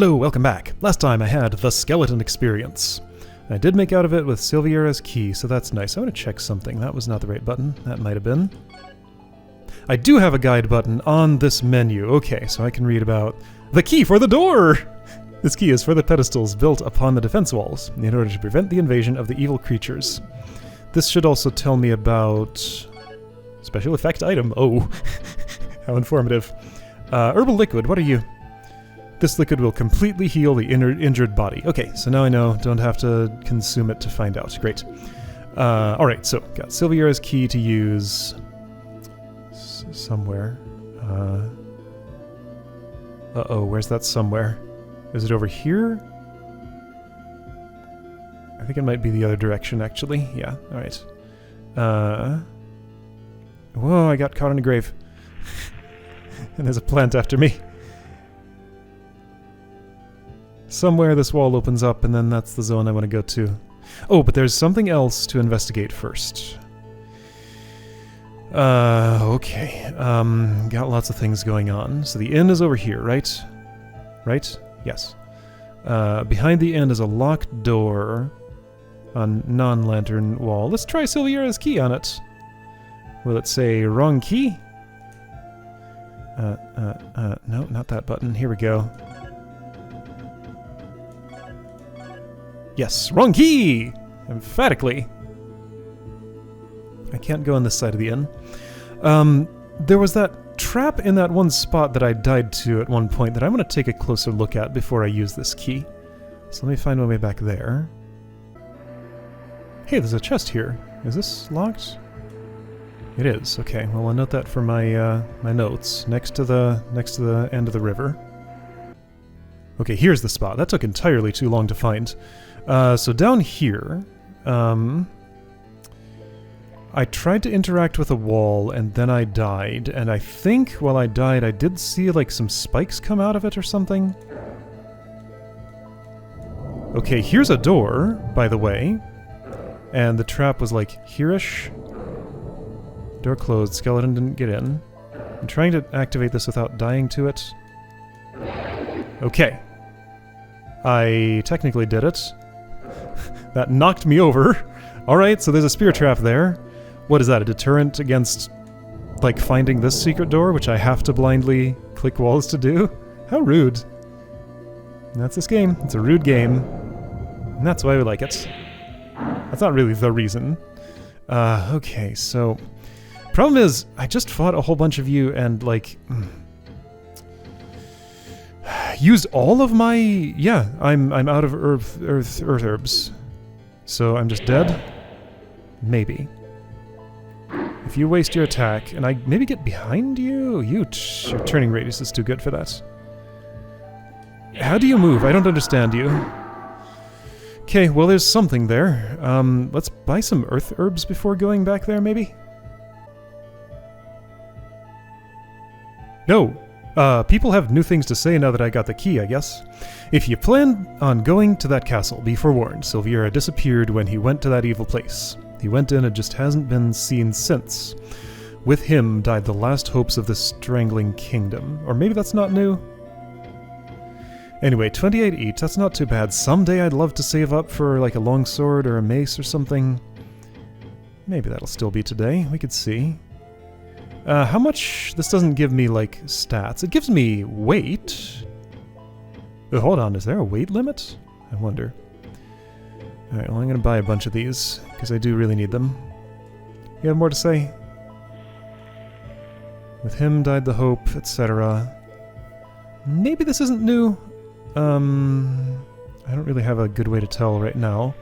Hello, welcome back. Last time I had the skeleton experience. I did make out of it with Silviera's key, so that's nice. I want to check something. That was not the right button. That might have been. I do have a guide button on this menu. Okay, so I can read about the key for the door! This key is for the pedestals built upon the defense walls, in order to prevent the invasion of the evil creatures. This should also tell me about... special effect item. Oh, how informative. Herbal liquid, what are you? This liquid will completely heal the injured body. Okay, so now I know. Don't have to consume it to find out. Great. Alright, so got Silviera's key to use somewhere. Uh-oh, where's that somewhere? Is it over here? I think it might be the other direction, actually. Yeah, alright. Whoa, I got caught in a grave. And there's a plant after me. Somewhere this wall opens up, and then that's the zone I want to go to. Oh, but there's something else to investigate first. Okay. Got lots of things going on. So the inn is over here, right? Right? Yes. Behind the inn is a locked door on non-lantern wall. Let's try Silviera's key on it. Will it say wrong key? No, not that button. Here we go. Yes, wrong key! Emphatically. I can't go on this side of the inn. There was that trap in that one spot that I died to at one point that I'm going to take a closer look at before I use this key. So let me find my way back there. Hey, there's a chest here. Is this locked? It is. Okay, well I'll note that for my my notes. Next to the end of the river. Okay, here's the spot. That took entirely too long to find. So down here, I tried to interact with a wall and then I died, and I think while I died I did see like some spikes come out of it or something. Okay, here's a door, by the way, and the trap was like here-ish. Door closed, skeleton didn't get in. I'm trying to activate this without dying to it. Okay. I technically did it. That knocked me over. Alright, so there's a spear trap there. What is that, a deterrent against, like, finding this secret door, which I have to blindly click walls to do? How rude. And that's this game. It's a rude game. And that's why we like it. That's not really the reason. Okay, so... problem is, I just fought a whole bunch of you and, like... used all of my... yeah, I'm out of earth herbs. So I'm just dead? Maybe. If you waste your attack, and I maybe get behind you? Your turning radius is too good for that. How do you move? I don't understand you. Okay, well there's something there. Let's buy some earth herbs before going back there, maybe? No! People have new things to say now that I got the key, I guess. If you plan on going to that castle, be forewarned. Silviera disappeared when he went to that evil place. He went in and just hasn't been seen since. With him died the last hopes of the strangling kingdom. Or maybe that's not new? Anyway, 28 each, that's not too bad. Someday I'd love to save up for like a longsword or a mace or something. Maybe that'll still be today, we could see. How much... this doesn't give me, like, stats. It gives me weight. Oh, hold on, is there a weight limit? I wonder. Alright, well I'm gonna buy a bunch of these, because I do really need them. You have more to say? With him died the hope, etc. Maybe this isn't new? I don't really have a good way to tell right now.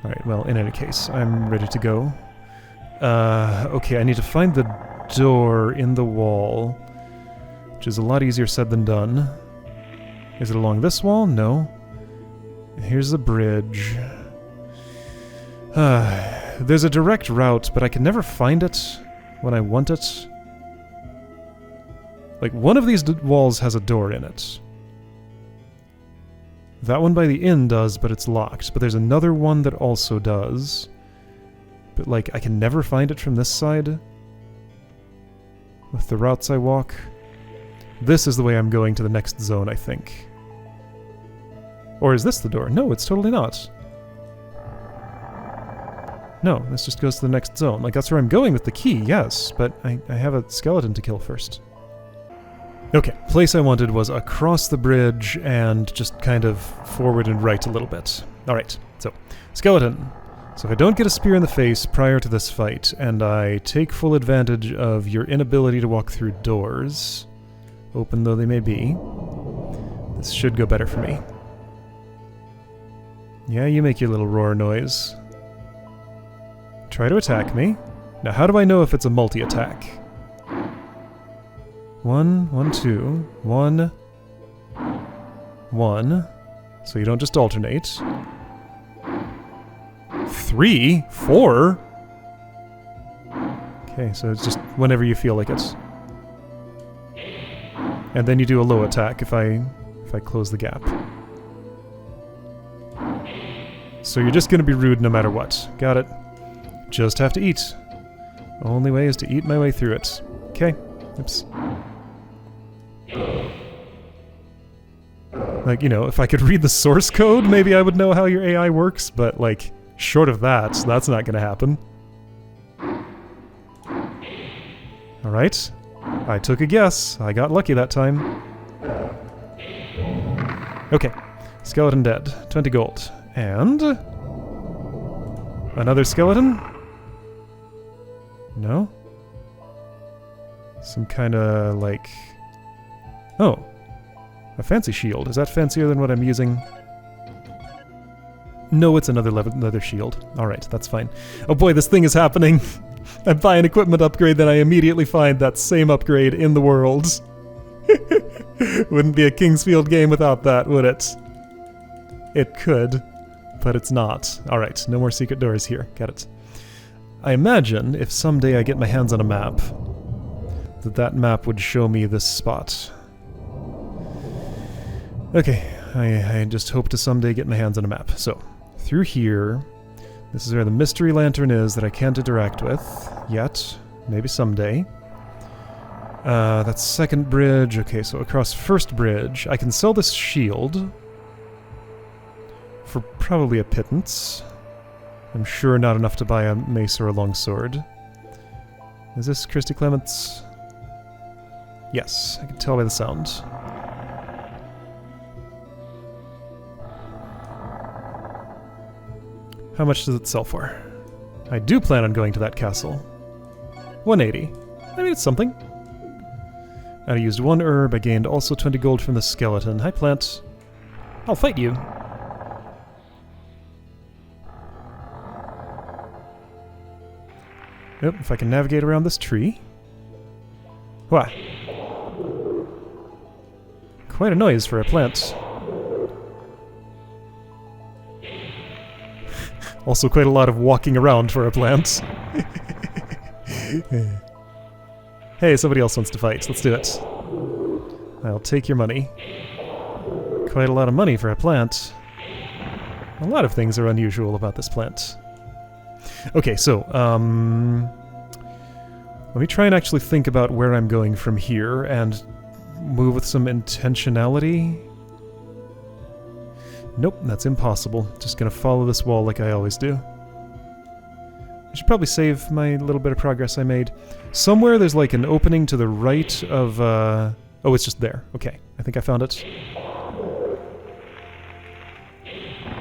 Alright, well, in any case, I'm ready to go. Okay, I need to find the door in the wall, which is a lot easier said than done. Is it along this wall? No. Here's the bridge. There's a direct route, but I can never find it when I want it. Like, one of these walls has a door in it. That one by the inn does, but it's locked. But there's another one that also does. But, like, I can never find it from this side. With the routes I walk. This is the way I'm going to the next zone, I think. Or is this the door? No, it's totally not. No, this just goes to the next zone. Like, that's where I'm going with the key, yes, but I have a skeleton to kill first. Okay, place I wanted was across the bridge and just kind of forward and right a little bit. Alright, so, skeleton. So if I don't get a spear in the face prior to this fight, and I take full advantage of your inability to walk through doors, open though they may be, this should go better for me. Yeah, you make your little roar noise. Try to attack me. Now how do I know if it's a multi-attack? 1, 1, 2, 1, 1. So you don't just alternate. 3, 4. Okay, so it's just whenever you feel like it. And then you do a low attack if I close the gap. So you're just gonna be rude no matter what. Got it. Just have to eat. Only way is to eat my way through it. Okay. Oops. Like, you know, if I could read the source code, maybe I would know how your AI works, but, like, short of that, that's not gonna happen. Alright. I took a guess. I got lucky that time. Okay. Skeleton dead. 20 gold. And... another skeleton? No? Some kinda, like... oh. A fancy shield. Is that fancier than what I'm using? No, it's another shield. Alright, that's fine. Oh boy, this thing is happening! I buy an equipment upgrade, then I immediately find that same upgrade in the world. Wouldn't be a Kingsfield game without that, would it? It could, but it's not. Alright, no more secret doors here. Got it. I imagine if someday I get my hands on a map, that map would show me this spot. Okay, I just hope to someday get my hands on a map. So, through here, this is where the mystery lantern is that I can't interact with yet. Maybe someday. That's second bridge. Okay, so across first bridge, I can sell this shield for probably a pittance. I'm sure not enough to buy a mace or a longsword. Is this Christy Clements? Yes, I can tell by the sound. How much does it sell for? I do plan on going to that castle. 180. I mean, it's something. I used 1 herb. I gained also 20 gold from the skeleton. Hi, plant. I'll fight you. Yep, if I can navigate around this tree. Wah. Quite a noise for a plant. Also quite a lot of walking around for a plant. Hey, somebody else wants to fight. Let's do it. I'll take your money. Quite a lot of money for a plant. A lot of things are unusual about this plant. Okay, so, let me try and actually think about where I'm going from here and move with some intentionality. Nope, that's impossible. Just gonna follow this wall like I always do. I should probably save my little bit of progress I made. Somewhere there's like an opening to the right of, oh, it's just there. Okay, I think I found it.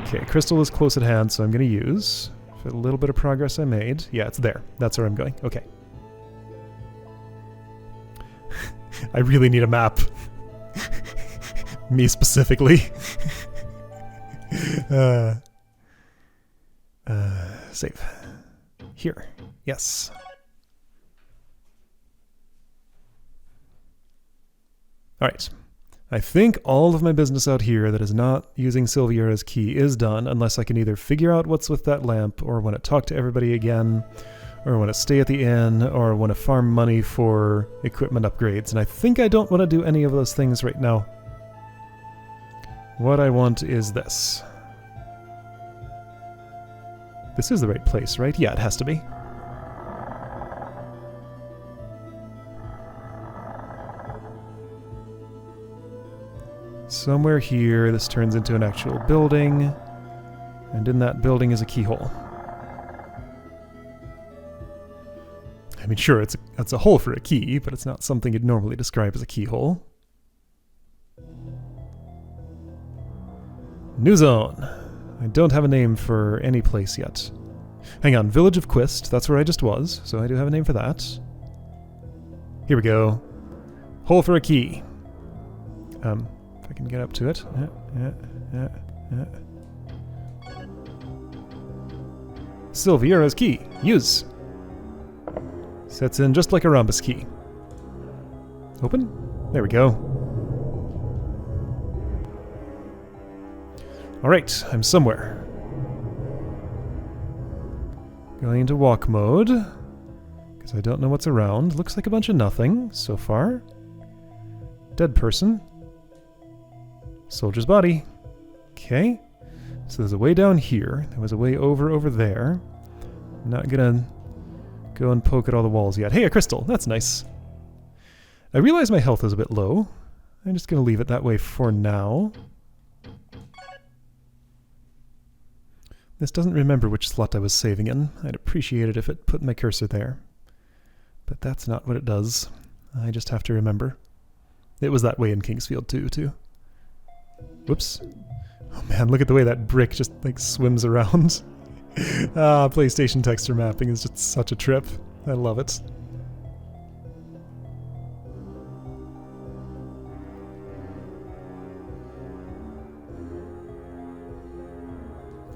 Okay, crystal is close at hand, so I'm gonna use for a little bit of progress I made. Yeah, it's there. That's where I'm going. Okay. I really need a map. Me specifically. Save. Here. Yes. Alright. I think all of my business out here that is not using Silviera's key is done, unless I can either figure out what's with that lamp, or want to talk to everybody again, or want to stay at the inn, or want to farm money for equipment upgrades. And I think I don't want to do any of those things right now. What I want is this. This is the right place, right? Yeah, it has to be. Somewhere here, this turns into an actual building, and in that building is a keyhole. I mean, sure, it's a hole for a key, but it's not something you'd normally describe as a keyhole. New zone. I don't have a name for any place yet. Hang on, Village of Quist, that's where I just was, so I do have a name for that. Here we go. Hole for a key. If I can get up to it. Silviera's key. Use. Sets in just like a rhombus key. Open? There we go. Alright, I'm somewhere. Going into walk mode, because I don't know what's around. Looks like a bunch of nothing so far. Dead person. Soldier's body. Okay. So there's a way down here. There was a way over there. I'm not gonna go and poke at all the walls yet. Hey, a crystal! That's nice. I realize my health is a bit low. I'm just gonna leave it that way for now. This doesn't remember which slot I was saving in. I'd appreciate it if it put my cursor there. But that's not what it does. I just have to remember. It was that way in Kingsfield too. Whoops. Oh man, look at the way that brick just like swims around. PlayStation texture mapping is just such a trip. I love it.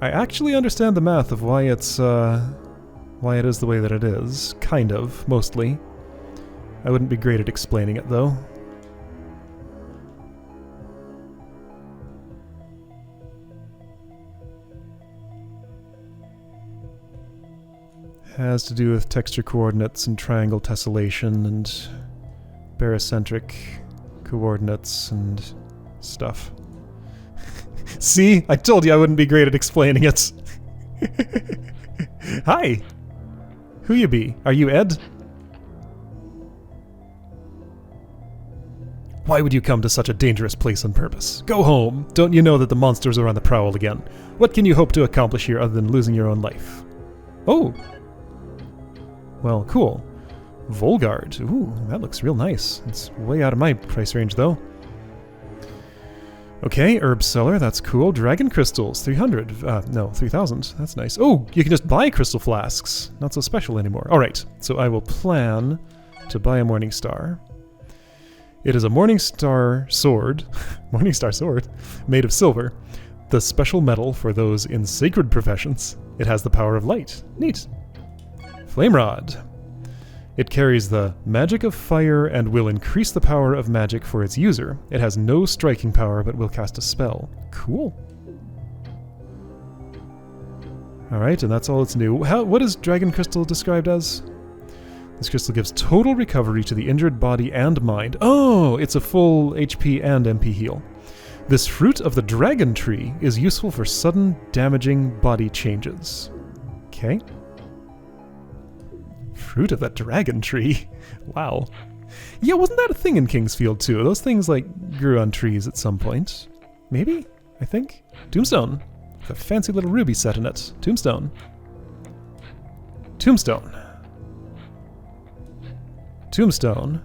I actually understand the math of why it's why it is the way that it is. Kind of, mostly. I wouldn't be great at explaining it though. Has to do with texture coordinates and triangle tessellation and barycentric coordinates and stuff. See? I told you I wouldn't be great at explaining it. Hi! Who you be? Are you Ed? Why would you come to such a dangerous place on purpose? Go home! Don't you know that the monsters are on the prowl again? What can you hope to accomplish here other than losing your own life? Oh! Well, cool. Volgard. Ooh, that looks real nice. It's way out of my price range, though. Okay, herb cellar, that's cool. Dragon crystals, 300. No, 3,000. That's nice. Oh, you can just buy crystal flasks. Not so special anymore. Alright, so I will plan to buy a Morning Star. It is a Morning Star sword. Morning Star sword. Made of silver. The special metal for those in sacred professions. It has the power of light. Neat. Flame Rod. It carries the magic of fire and will increase the power of magic for its user. It has no striking power but will cast a spell. Cool. Alright, and that's all it's new. What is Dragon Crystal described as? This crystal gives total recovery to the injured body and mind. Oh, it's a full HP and MP heal. This fruit of the dragon tree is useful for sudden damaging body changes. Okay. Fruit of that dragon tree. Wow. Yeah, wasn't that a thing in Kingsfield too? Those things like grew on trees at some point. Maybe? I think? Tombstone. With a fancy little ruby set in it. Tombstone. Tombstone. Tombstone.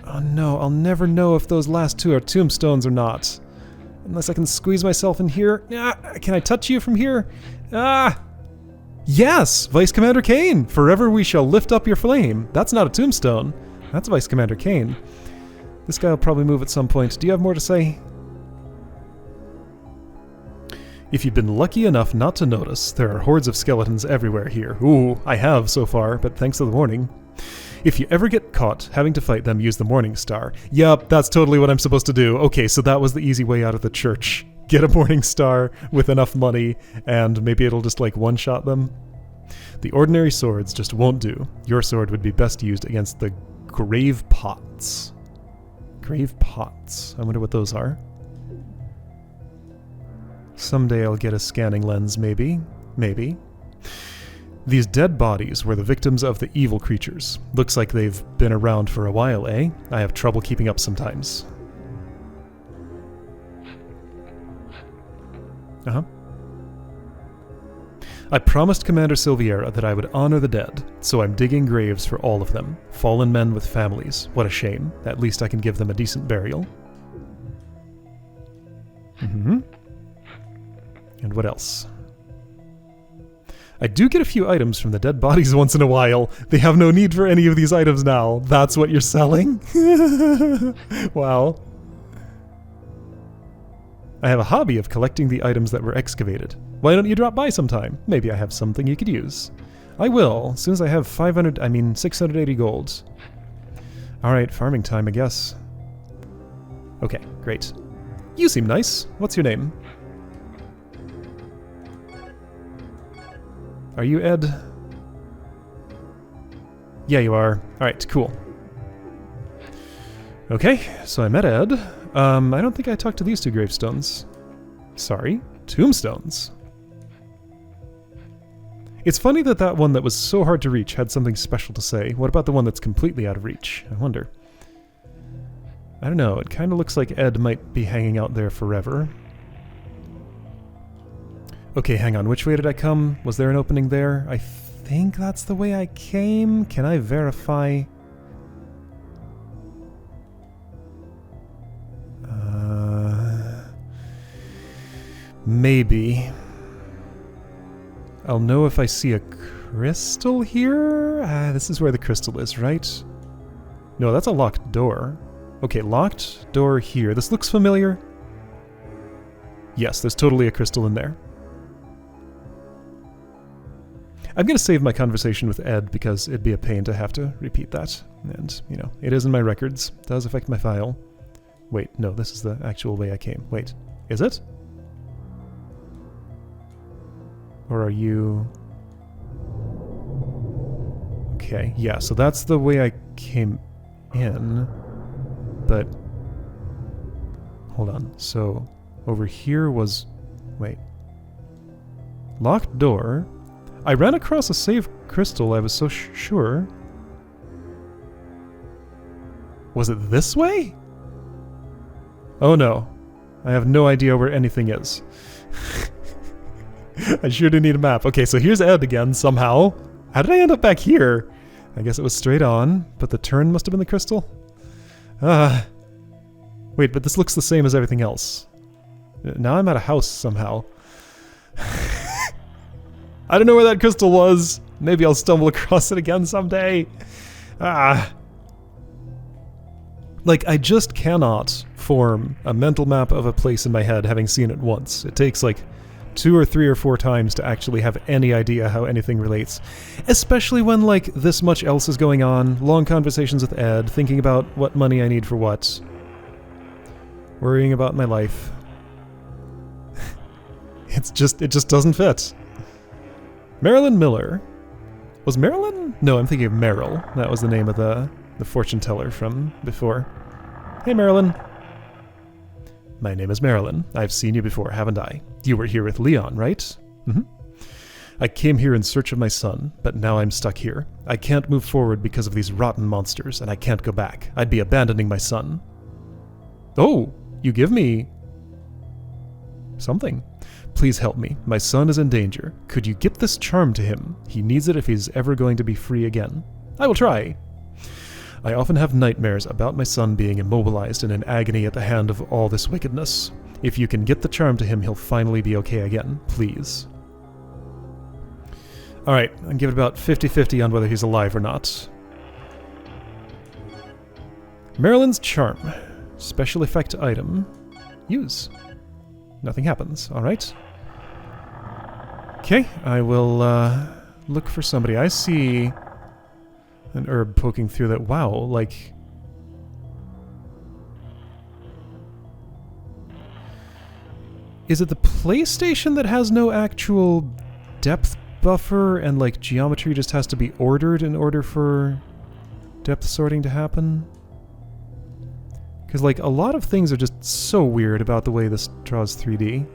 Oh no, I'll never know if those last two are tombstones or not. Unless I can squeeze myself in here. Ah, can I touch you from here? Ah! Yes! Vice Commander Kane! Forever we shall lift up your flame. That's not a tombstone. That's Vice Commander Kane. This guy will probably move at some point. Do you have more to say? If you've been lucky enough not to notice, there are hordes of skeletons everywhere here. Ooh, I have so far, but thanks to the warning. If you ever get caught having to fight them, use the Morning Star. Yup, that's totally what I'm supposed to do. Okay, so that was the easy way out of the church. Get a Morning Star with enough money, and maybe it'll just like one-shot them. The ordinary swords just won't do. Your sword would be best used against the grave pots. Grave pots. I wonder what those are. Someday I'll get a scanning lens, maybe. Maybe. These dead bodies were the victims of the evil creatures. Looks like they've been around for a while, eh? I have trouble keeping up sometimes. Uh-huh. I promised Commander Silviera that I would honor the dead, so I'm digging graves for all of them. Fallen men with families. What a shame. At least I can give them a decent burial. Mm-hmm. And what else? I do get a few items from the dead bodies once in a while. They have no need for any of these items now. That's what you're selling? Wow. I have a hobby of collecting the items that were excavated. Why don't you drop by sometime? Maybe I have something you could use. I will, as soon as I have 680 golds. Alright, farming time, I guess. Okay, great. You seem nice. What's your name? Are you Ed? Yeah, you are. Alright, cool. Okay, so I met Ed. I don't think I talked to these two gravestones. Sorry, tombstones. It's funny that that one that was so hard to reach had something special to say. What about the one that's completely out of reach? I wonder. I don't know, it kind of looks like Ed might be hanging out there forever. Okay, hang on, which way did I come? Was there an opening there? I think that's the way I came. Can I verify? Maybe. I'll know if I see a crystal here? This is where the crystal is, right? No, that's a locked door. Okay, locked door here. This looks familiar. Yes, there's totally a crystal in there. I'm going to save my conversation with Ed because it'd be a pain to have to repeat that. And, you know, it is in my records. It does affect my file. Wait, no, this is the actual way I came. Wait, is it? Or are you... Okay, yeah, so that's the way I came in. But... hold on, so... over here was... wait. Locked door. I ran across a save crystal, I was so sure. Was it this way? Oh no. I have no idea where anything is. I sure do need a map. Okay, so here's Ed again, somehow. How did I end up back here? I guess it was straight on, but the turn must have been the crystal? Wait, but this looks the same as everything else. Now I'm at a house somehow. I don't know where that crystal was. Maybe I'll stumble across it again someday. Like, I just cannot form a mental map of a place in my head having seen it once. It takes like 2 or 3 or 4 times to actually have any idea how anything relates. Especially when, like, this much else is going on. Long conversations with Ed, thinking about what money I need for what. Worrying about my life. It just doesn't fit. Marilyn Miller. Was Marilyn? No, I'm thinking of Meryl. That was the name of the fortune teller from before. Hey, Marilyn. My name is Marilyn. I've seen you before, haven't I? You were here with Leon, right? Mm-hmm. I came here in search of my son, but now I'm stuck here. I can't move forward because of these rotten monsters, and I can't go back. I'd be abandoning my son. Oh, you give me... something. Please help me. My son is in danger. Could you get this charm to him? He needs it if he's ever going to be free again. I will try. I often have nightmares about my son being immobilized and in agony at the hand of all this wickedness. If you can get the charm to him, he'll finally be okay again. Please. Alright, I'll give it about 50-50 on whether he's alive or not. Marilyn's charm. Special effect item. Use. Nothing happens. Alright. Okay, I will look for somebody. I see an herb poking through that. Wow, like... Is it the PlayStation that has no actual depth buffer and, like, geometry just has to be ordered in order for depth sorting to happen? Because, like, a lot of things are just so weird about the way this draws 3D.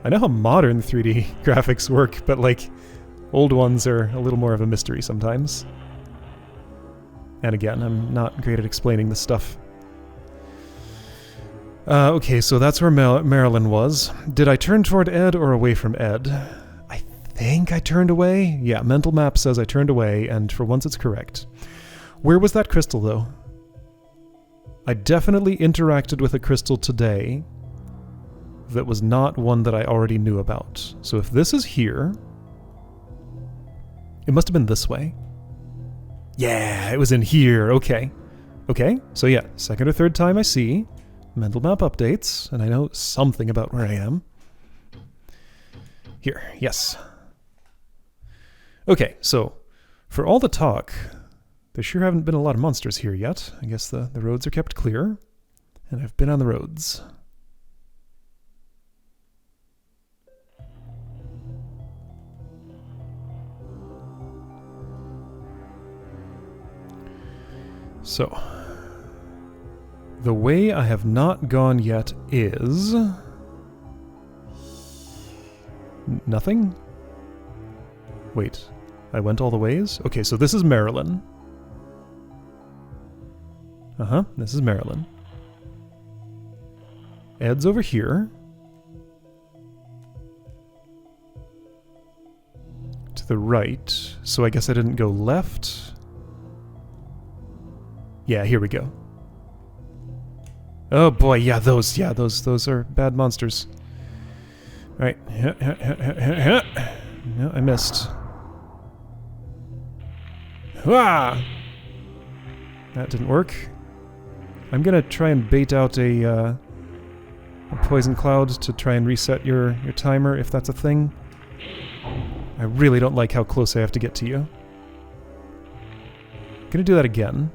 I know how modern 3D graphics work, but, like, old ones are a little more of a mystery sometimes. And again, I'm not great at explaining this stuff. Okay, so that's where Marilyn was. Did I turn toward Ed or away from Ed? I think I turned away. Yeah, mental map says I turned away, and for once it's correct. Where was that crystal, though? I definitely interacted with a crystal today that was not one that I already knew about. So if this is here, it must have been this way. Yeah, it was in here. Okay. Okay, so yeah, second or third time I see mental map updates, and I know something about where I am. Here, yes. Okay, so for all the talk, there sure haven't been a lot of monsters here yet. I guess the roads are kept clear, and I've been on the roads. So, the way I have not gone yet is... nothing? Wait, I went all the ways? Okay, so this is Marilyn. Uh-huh, this is Marilyn. Ed's over here. To the right, so I guess I didn't go left. Yeah, here we go. Oh boy, yeah, those are bad monsters. Alright. No, I missed. Ah! That didn't work. I'm gonna try and bait out a poison cloud to try and reset your timer, if that's a thing. I really don't like how close I have to get to you. Gonna do that again.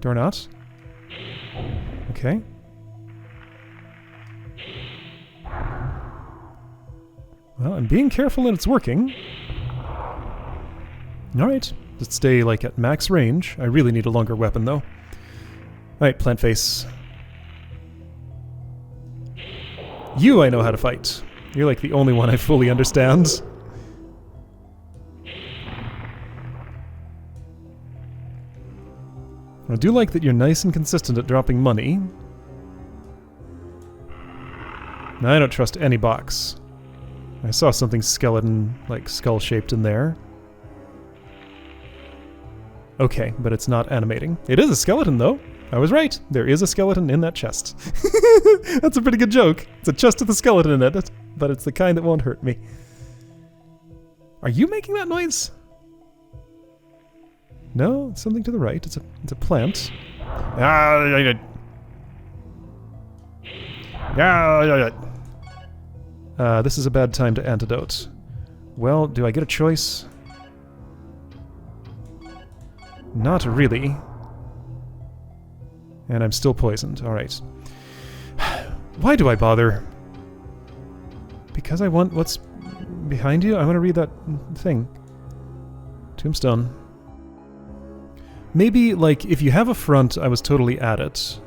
Or not? Okay. Well, I'm being careful and it's working. Alright. Just stay, like, at max range. I really need a longer weapon, though. Alright, plant face. You I know how to fight. You're, like, the only one I fully understand. I do like that you're nice and consistent at dropping money. I don't trust any box. I saw something skeleton, like skull-shaped in there. Okay, but it's not animating. It is a skeleton, though. I was right. There is a skeleton in that chest. That's a pretty good joke. It's a chest with a skeleton in it, but it's the kind that won't hurt me. Are you making that noise? No, it's something to the right. It's a plant. This is a bad time to antidote. Well, do I get a choice? Not really. And I'm still poisoned. Alright. Why do I bother? Because I want what's behind you? I want to read that thing. Tombstone. Maybe, like, if you have a front, I was totally at it.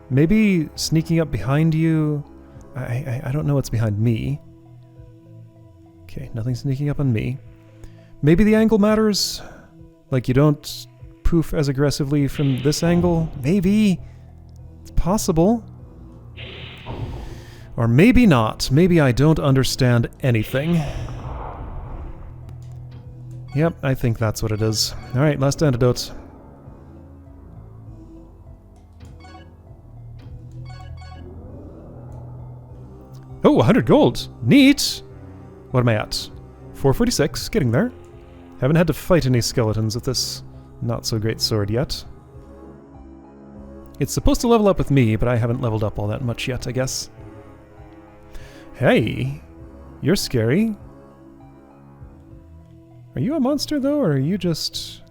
Maybe sneaking up behind you... I don't know what's behind me. Okay, nothing sneaking up on me. Maybe the angle matters? Like, you don't poof as aggressively from this angle? Maybe. It's possible. Or maybe not. Maybe I don't understand anything. Yep, I think that's what it is. Alright, last antidote. Oh, 100 gold! Neat! What am I at? 446, getting there. Haven't had to fight any skeletons with this not-so-great sword yet. It's supposed to level up with me, but I haven't leveled up all that much yet, I guess. Hey! You're scary. Are you a monster, though, or are you just...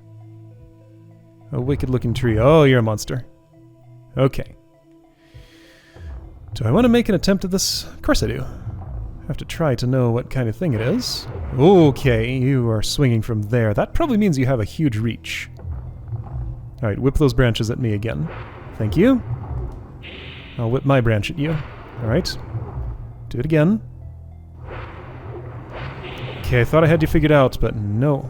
a wicked-looking tree? Oh, you're a monster. Okay. Do I want to make an attempt at this? Of course I do. I have to try to know what kind of thing it is. Okay, you are swinging from there. That probably means you have a huge reach. Alright, whip those branches at me again. Thank you. I'll whip my branch at you. Alright. Do it again. Okay, I thought I had you figured out, but no.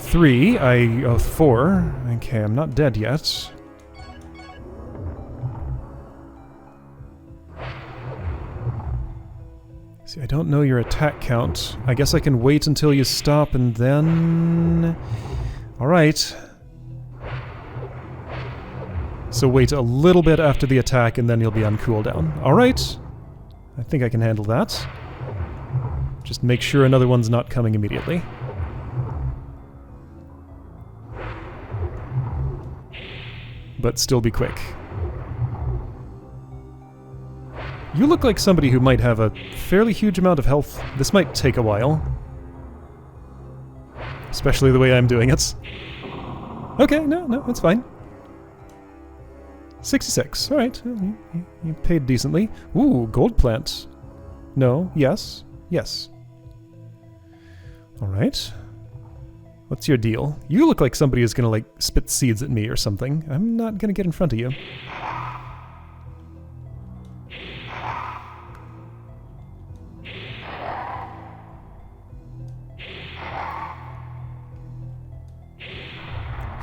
3. I owe 4. Okay, I'm not dead yet. See, I don't know your attack count. I guess I can wait until you stop and then... Alright. So wait a little bit after the attack and then you'll be on cooldown. Alright. I think I can handle that. Just make sure another one's not coming immediately. But still be quick. You look like somebody who might have a fairly huge amount of health. This might take a while. Especially the way I'm doing it. Okay, no, it's fine. 66, alright. You paid decently. Ooh, gold plant. No, yes, yes. Alright. What's your deal? You look like somebody who's gonna, like, spit seeds at me or something. I'm not gonna get in front of you.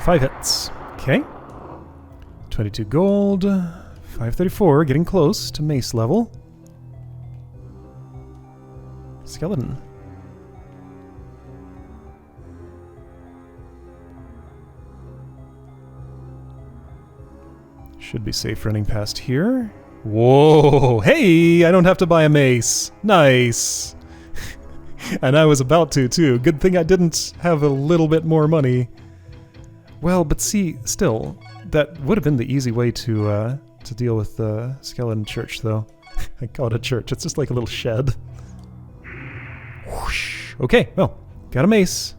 Five hits. Okay. 22 gold. 534, getting close to mace level. Skeleton. Should be safe running past here. Whoa! Hey! I don't have to buy a mace. Nice! And I was about to, too. Good thing I didn't have a little bit more money. Well, but see, still, that would have been the easy way to deal with the skeleton church, though. I call it a church. It's just like a little shed. Whoosh. Okay, well, got a mace.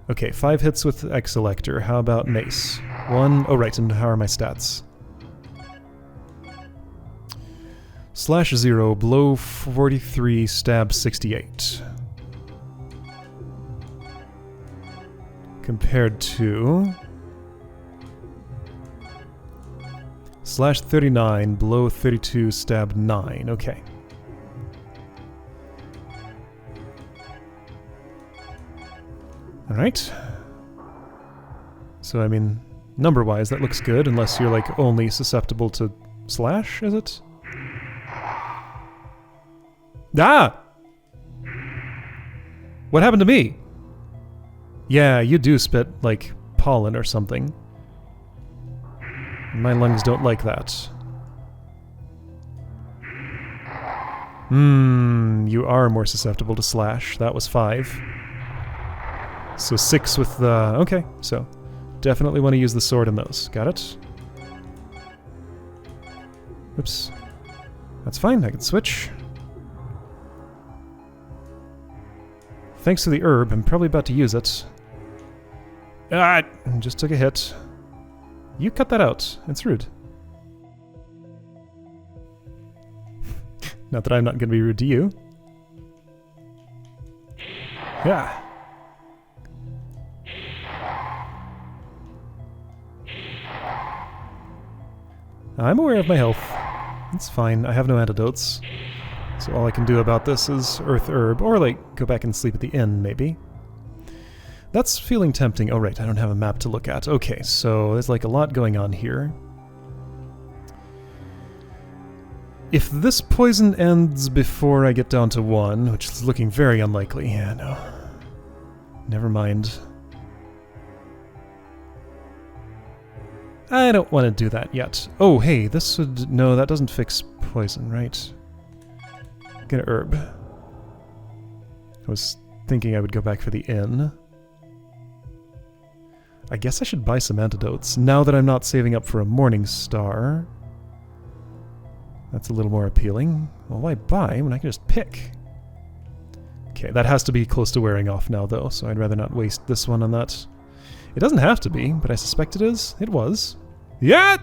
Okay, 5 hits with X-Selector. How about mace? 1. Oh, right, and how are my stats? Slash 0, blow 43, stab 68. Compared to... Slash 39, blow 32, stab 9. Okay. Alright. So, I mean, number-wise, that looks good, unless you're, like, only susceptible to slash, is it? Ah! What happened to me? Yeah, you do spit, like, pollen or something. My lungs don't like that. You are more susceptible to slash. That was 5. So 6 with the... Okay, so definitely want to use the sword in those. Got it? Oops. That's fine, I can switch. Thanks to the herb, I'm probably about to use it. Ah! Just took a hit. You cut that out. It's rude. Not that I'm not going to be rude to you. Yeah. I'm aware of my health. It's fine. I have no antidotes. So all I can do about this is Earth Herb, or like go back and sleep at the inn, maybe. That's feeling tempting. Oh right, I don't have a map to look at. Okay, so there's like a lot going on here. If this poison ends before I get down to 1, which is looking very unlikely, yeah, no. Never mind. I don't want to do that yet. Oh, hey, this would... No, that doesn't fix poison, right? Get an herb. I was thinking I would go back for the inn. I guess I should buy some antidotes, now that I'm not saving up for a Morning Star. That's a little more appealing. Well, why buy when I can just pick? Okay, that has to be close to wearing off now, though, so I'd rather not waste this one on that. It doesn't have to be, but I suspect it is. It was. Yeah!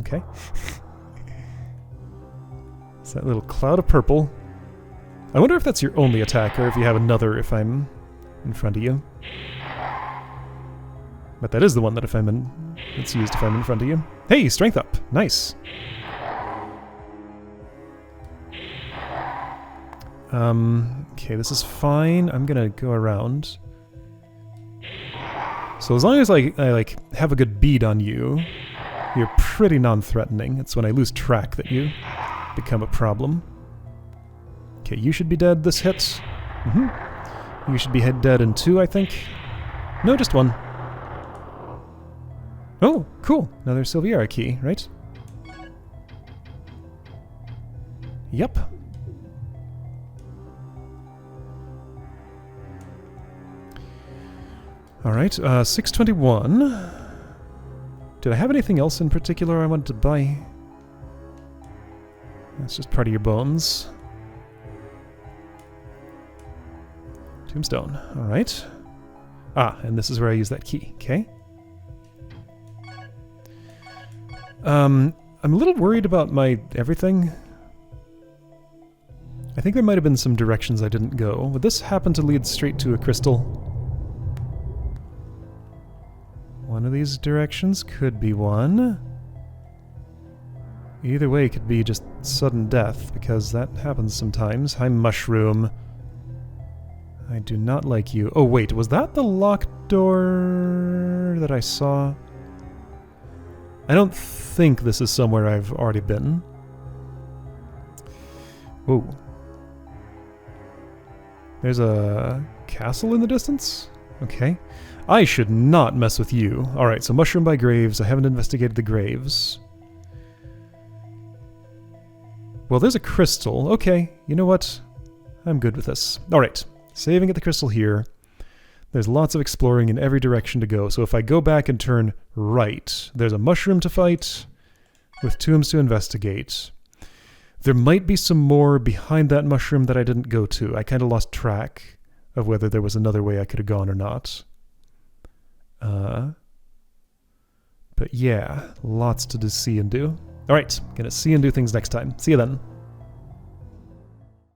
Okay. It's that little cloud of purple. I wonder if that's your only attack, or if you have another if I'm in front of you. But that is the one that if I'm in... it's used if I'm in front of you. Hey, strength up! Nice! Okay, this is fine. I'm gonna go around. So as long as I like have a good bead on you, you're pretty non-threatening. It's when I lose track that you become a problem. Okay, you should be dead this hit. You should be dead in 2, I think. No, just 1. Oh, cool. Another Silviera key, right? Yep. Alright, 621. Did I have anything else in particular I wanted to buy? That's just part of your bones. Tombstone. Alright. Ah, and this is where I use that key. Okay. I'm a little worried about my everything. I think there might have been some directions I didn't go. Would this happen to lead straight to a crystal? One of these directions could be one. Either way could be just sudden death, because that happens sometimes. Hi, mushroom. I do not like you. Oh wait, was that the locked door that I saw? I don't think this is somewhere I've already been. Whoa. There's a castle in the distance? Okay. I should not mess with you. Alright, so mushroom by graves. I haven't investigated the graves. Well, there's a crystal. Okay, you know what? I'm good with this. Alright, saving at the crystal here. There's lots of exploring in every direction to go, so if I go back and turn right, there's a mushroom to fight, with tombs to investigate. There might be some more behind that mushroom that I didn't go to. I kind of lost track of whether there was another way I could have gone or not. But yeah, lots to see and do. Alright, gonna see and do things next time. See you then.